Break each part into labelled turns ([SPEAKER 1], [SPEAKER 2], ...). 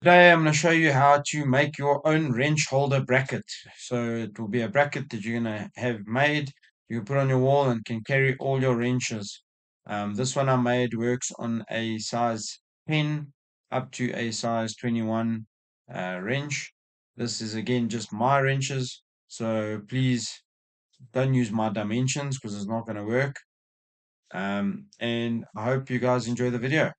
[SPEAKER 1] Today I'm going to show you how to make your own wrench holder bracket. So it will be a bracket that you're going to have made. You can put on your wall and can carry all your wrenches. This one I made works on a size 10 up to a size 21 wrench. This is again just my wrenches. So please don't use my dimensions because it's not going to work. And I hope you guys enjoy the video.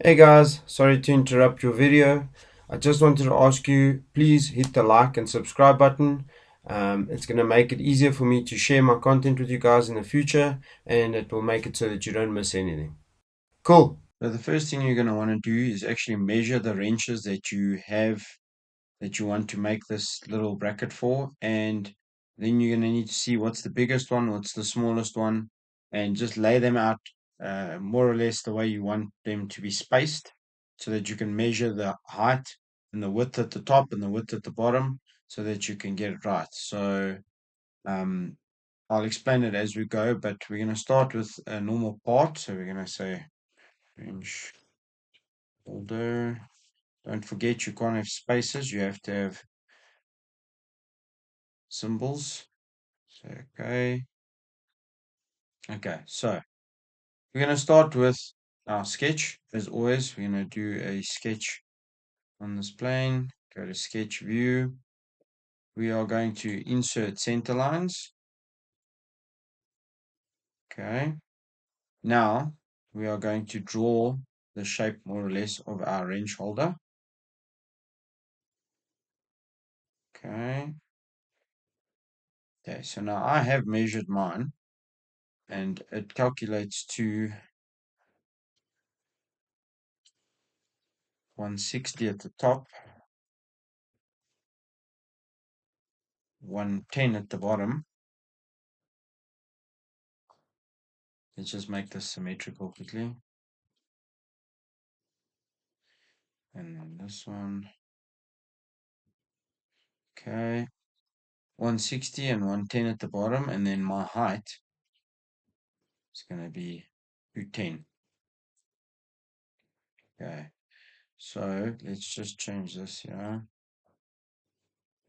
[SPEAKER 2] Hey guys, sorry to interrupt your video. I just wanted to ask you, please hit the like and subscribe button. It's going to make it easier for me to share my content with you guys in the future, and it will make it so that you don't miss anything. Cool.
[SPEAKER 1] So the first thing you're going to want to do is actually measure the wrenches that you have that you want to make this little bracket for, and then you're going to need to see what's the biggest one, what's the smallest one, and just lay them out more or less the way you want them to be spaced so that you can measure the height and the width at the top and the width at the bottom so that you can get it right. So um, I'll explain it as we go, but we're going to start with a normal part. So we're going to say wrench holder. Don't forget you can't have spaces, you have to have symbols. So, okay. Okay, so we're going to start with our sketch. As always, we're going to do a sketch on this plane. Go to sketch view. We are going to insert center lines. Okay. Now we are going to draw the shape more or less of our wrench holder. Okay. Okay, so now I have measured mine and it calculates to 160 at the top, 110 at the bottom. Let's just make this symmetrical quickly. And then this one. Okay. 160 and 110 at the bottom. And then my height is going to be 210. Okay. So let's just change this here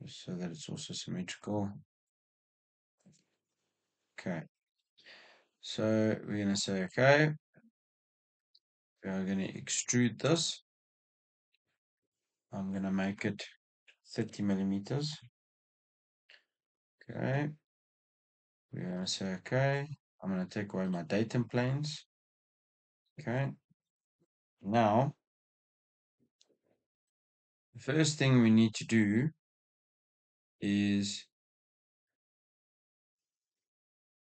[SPEAKER 1] just so that it's also symmetrical. Okay. So we're going to say, okay, we are going to extrude this. I'm going to make it 30 millimeters. Okay. We're going to say, okay, I'm going to take away my datum planes. Okay. Now, the first thing we need to do is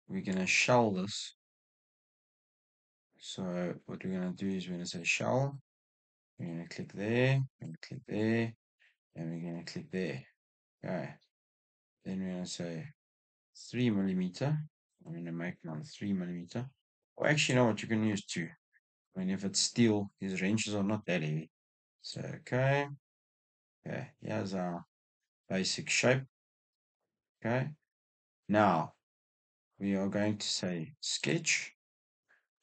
[SPEAKER 1] we're going to shell this. So what we're going to do is we're going to say shell. We're going to click there, we're going to click there, and we're going to click there. Okay. Then we're going to say 3 millimeter. I'm going to make it on 3 millimeter. Or actually, you know what? You can use 2. I mean, if it's steel, these wrenches are not that heavy. So, okay. Okay. Here's our basic shape. Okay. Now, we are going to say sketch.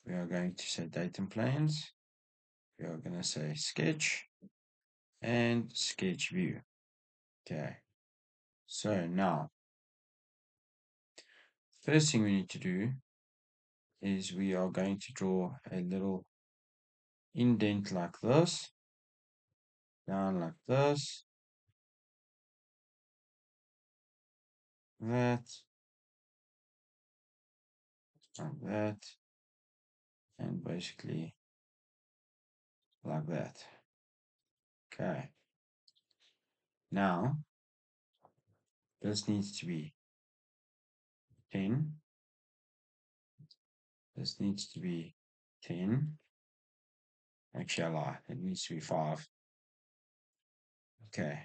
[SPEAKER 1] We are going to say datum planes. We are going to say sketch and sketch view. Okay. So now, first thing we need to do is we are going to draw a little indent like this, down like this, that, like that, and basically like that. Okay. Now, this needs to be 10. This needs to be 10. Actually, I lie. It needs to be 5. Okay.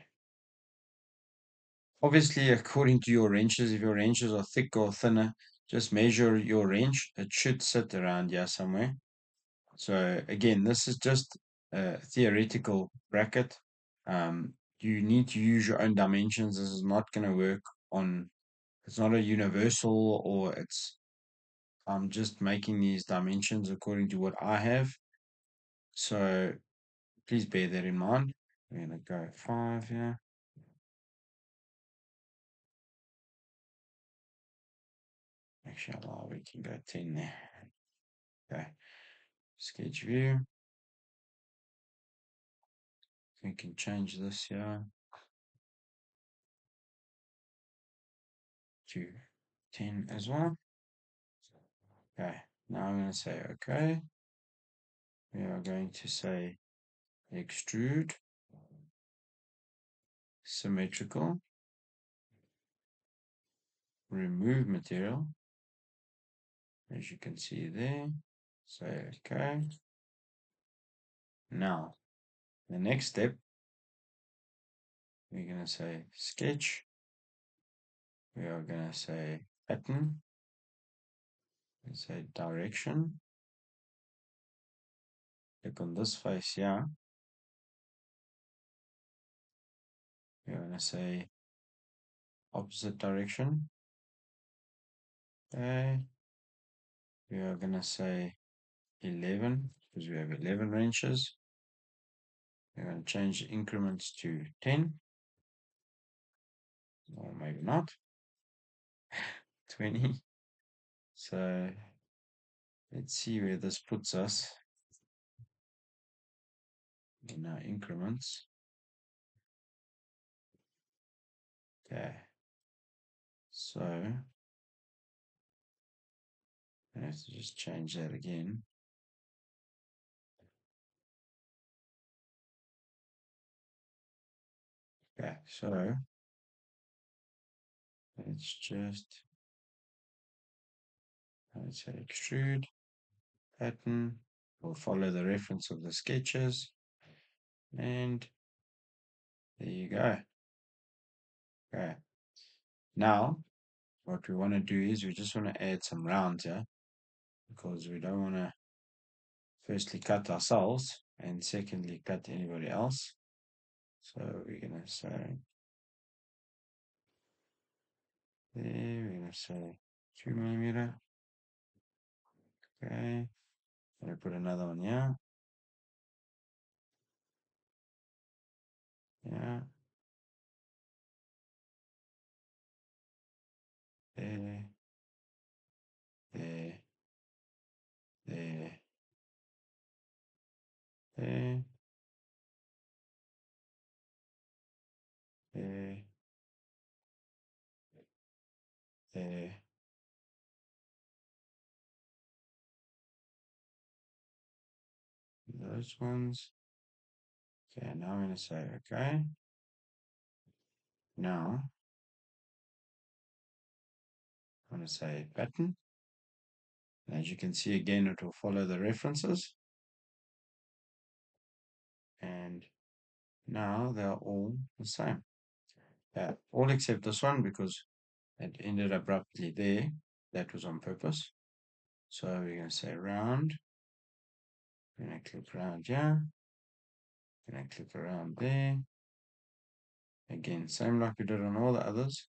[SPEAKER 1] Obviously, according to your wrenches, if your wrenches are thick or thinner, just measure your wrench. It should sit around here somewhere. So again, this is just a theoretical bracket. You need to use your own dimensions. This is not going to work on, it's not a universal, or I'm just making these dimensions according to what I have. So please bear that in mind. We're going to go 5 here. Actually, we can go 10 there. Okay, sketch view. We can change this here to 10 as well. Okay, now I'm going to say okay. We are going to say extrude, symmetrical, remove material, as you can see there. Say okay. Now, the next step, we're going to say sketch. We are going to say pattern. And say direction. Click on this face here. We're going to say opposite direction. Okay. We are going to say 11 because we have 11 wrenches. We're going to change the increments to 10. Or maybe not. 20. So let's see where this puts us in our increments. Okay. So I have to just change that again. Okay, so let's say extrude pattern. We'll follow the reference of the sketches, and there you go. Okay. Now, what we want to do is we just want to add some rounds here because we don't want to firstly cut ourselves and secondly cut anybody else. So we're going to say there, we're going to say 2 mm. Okay. I'm going to put another one here. Yeah. There. There. There. There. There. There. Those ones. Okay, now I'm going to say okay. Now I'm going to say pattern. As you can see again, it will follow the references. And now they're all the same. All except this one because it ended abruptly there. That was on purpose. So we're going to say round. We're going to click round here. We're going to click around there. Again, same like we did on all the others.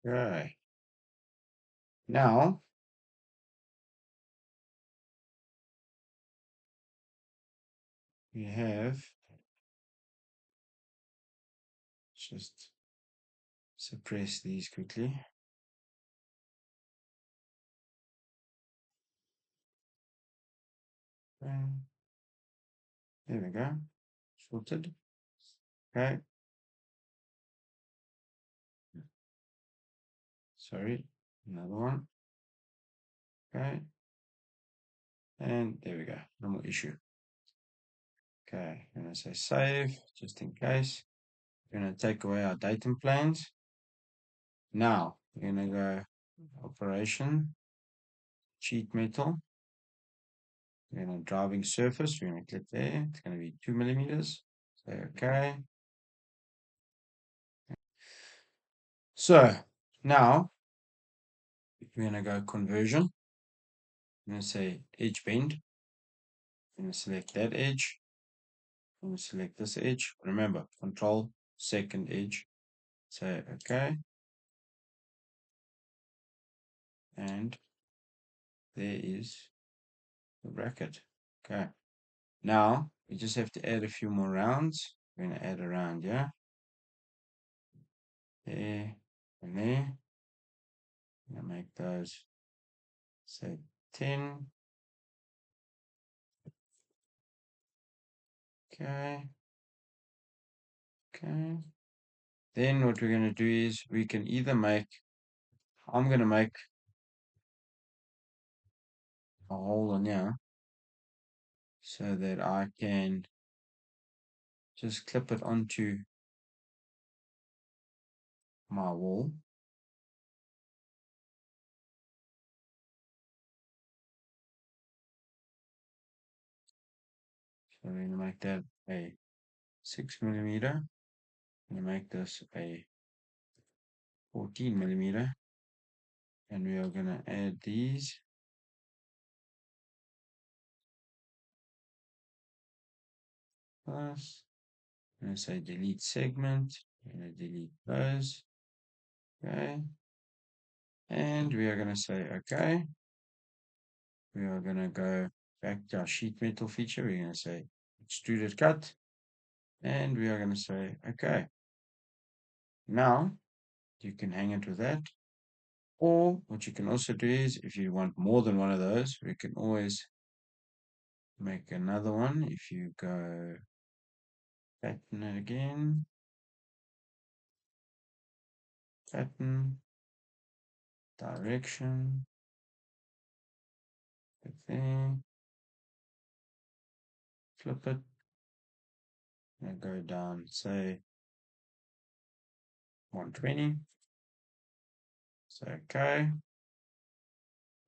[SPEAKER 1] Right. Now, we have just suppress these quickly. And there we go. Sorted. Okay. Sorry. Another one. Okay. And there we go. No more issue. Okay. I'm going to say save just in case. We're going to take away our datum planes. Now, we're going to go operation, Sheetmetal. We're going to driving surface. We're going to click there. It's going to be 2 mm. Say okay. So now we're going to go conversion. I'm going to say edge bend. I'm going to select that edge. I'm going to select this edge. Remember, control second edge. Say okay. And there is the bracket. Okay. Now we just have to add a few more rounds. We're going to add a round, yeah? There and there. I'm going to make those, say, 10. Okay. Okay. Then what we're going to do is we can either I'm going to make a hole in here so that I can just clip it onto my wall. So we're going to make that a 6mm. I'm going to make this a 14mm. And we are going to add these. Plus, I'm going to say delete segment. I'm going to delete those. Okay. And we are going to say okay. We are going to go back to our sheet metal feature. We're going to say extruded cut. And we are going to say okay. Now you can hang it with that. Or what you can also do is if you want more than one of those, we can always make another one. If you go pattern it again, pattern, direction, put there, flip it, and go down, say 120. Say okay.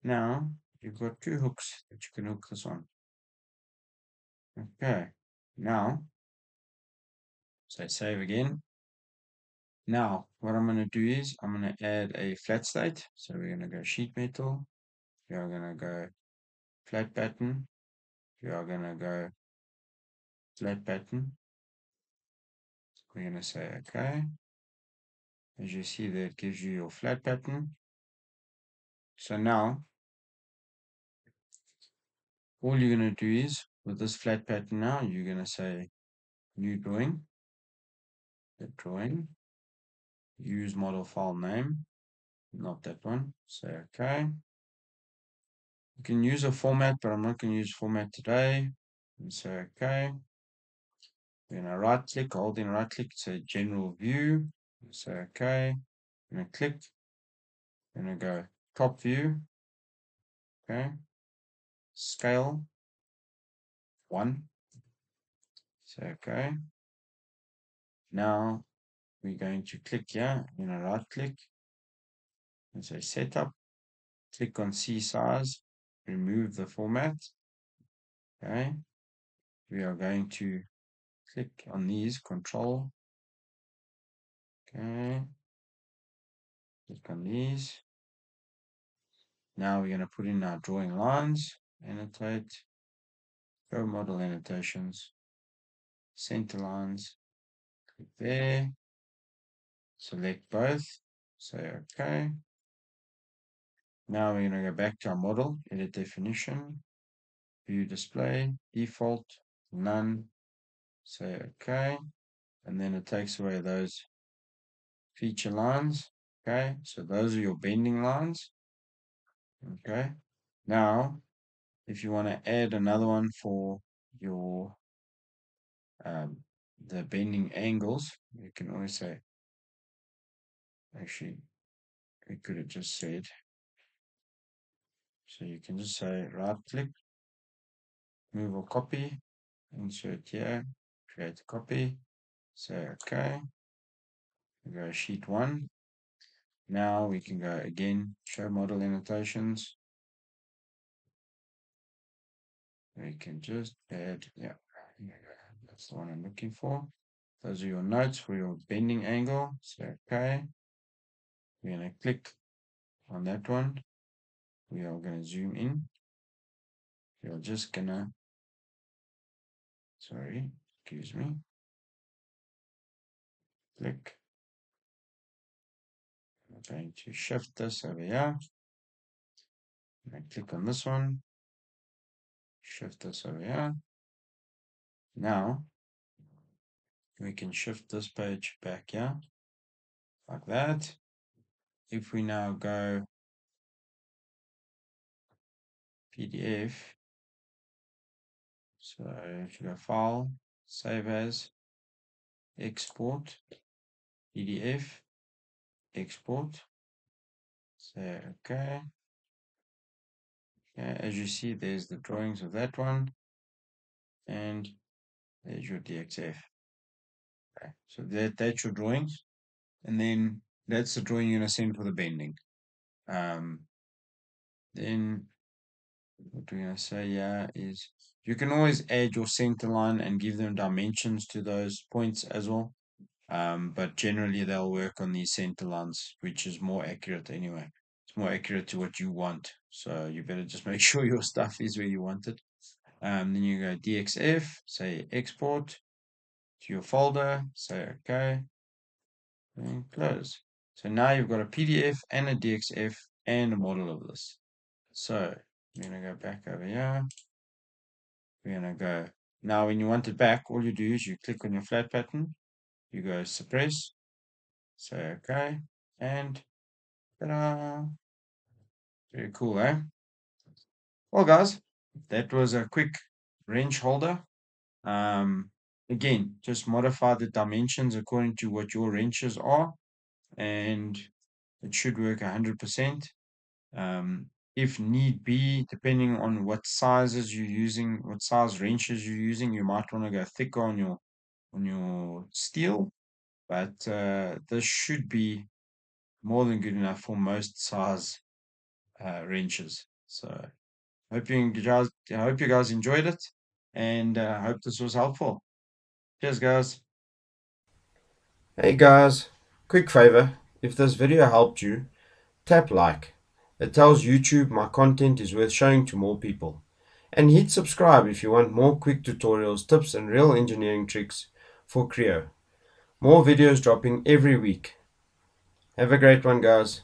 [SPEAKER 1] Now you've got two hooks that you can hook this on. Okay. Now, say save again. Now, what I'm going to do is I'm going to add a flat state. So we're going to go sheet metal. We are going to go flat pattern. We are going to go flat pattern. We're going to say okay. As you see there, it gives you your flat pattern. So now, all you're going to do is, with this flat pattern now, you're going to say new drawing, the drawing, use model file name, not that one, say okay. You can use a format, but I'm not going to use format today. And say okay. We're going to right click, holding right click, say general view, say okay. I'm going to click, I'm going to go top view, okay, scale 1, say okay. Now we're going to click here, I'm going to right click and say setup, click on C size, remove the format, okay. We are going to click on these, control, okay, click on these. Now we're going to put in our drawing lines, annotate, go model annotations, center lines, click there, select both, say okay. Now we're going to go back to our model, edit definition, view display, default, none, say okay. And then it takes away those feature lines. Okay, so those are your bending lines. Okay, now if you want to add another one for your the bending angles, you can always say, actually, we could have just said, so you can just say right click, move or copy, insert here, create a copy, say okay, we go sheet 1. Now we can go again, show model annotations. We can just add, yeah, That's the one I'm looking for. Those are your notes for your bending angle. So, okay. We're going to click on that one. We are going to zoom in. You're just going to, sorry, excuse me. Click. I'm going to shift this over here. Click on this one. Shift this over here. Now, we can shift this page back here, like that. If we now go PDF, so if you go File, Save As, Export, PDF, Export, say OK. Okay, as you see, there's the drawings of that one, and there's your DXF. Okay, so that's your drawings, and then that's the drawing you're going to send for the bending. Then what we're going to say here is you can always add your center line and give them dimensions to those points as well. But generally they'll work on these center lines, which is more accurate anyway. It's more accurate to what you want. So you better just make sure your stuff is where you want it. Then you go DXF, say export to your folder, say OK, and close. So now you've got a PDF and a DXF and a model of this. So I'm going to go back over here. We're going to go. Now when you want it back, all you do is you click on your flat pattern, you go suppress, say OK, and ta-da! Very cool, eh? Well, guys, that was a quick wrench holder. Again, just modify the dimensions according to what your wrenches are, and it should work 100%. If need be, depending on what sizes you're using, what size wrenches you're using, you might want to go thicker on your steel, but this should be more than good enough for most size wrenches. So I hope you guys enjoyed it, and I hope this was helpful. Cheers, guys.
[SPEAKER 2] Hey guys, quick favor, if this video helped you, tap like. It tells YouTube my content is worth showing to more people. And hit subscribe if you want more quick tutorials, tips and real engineering tricks for Creo. More videos dropping every week. Have a great one, guys.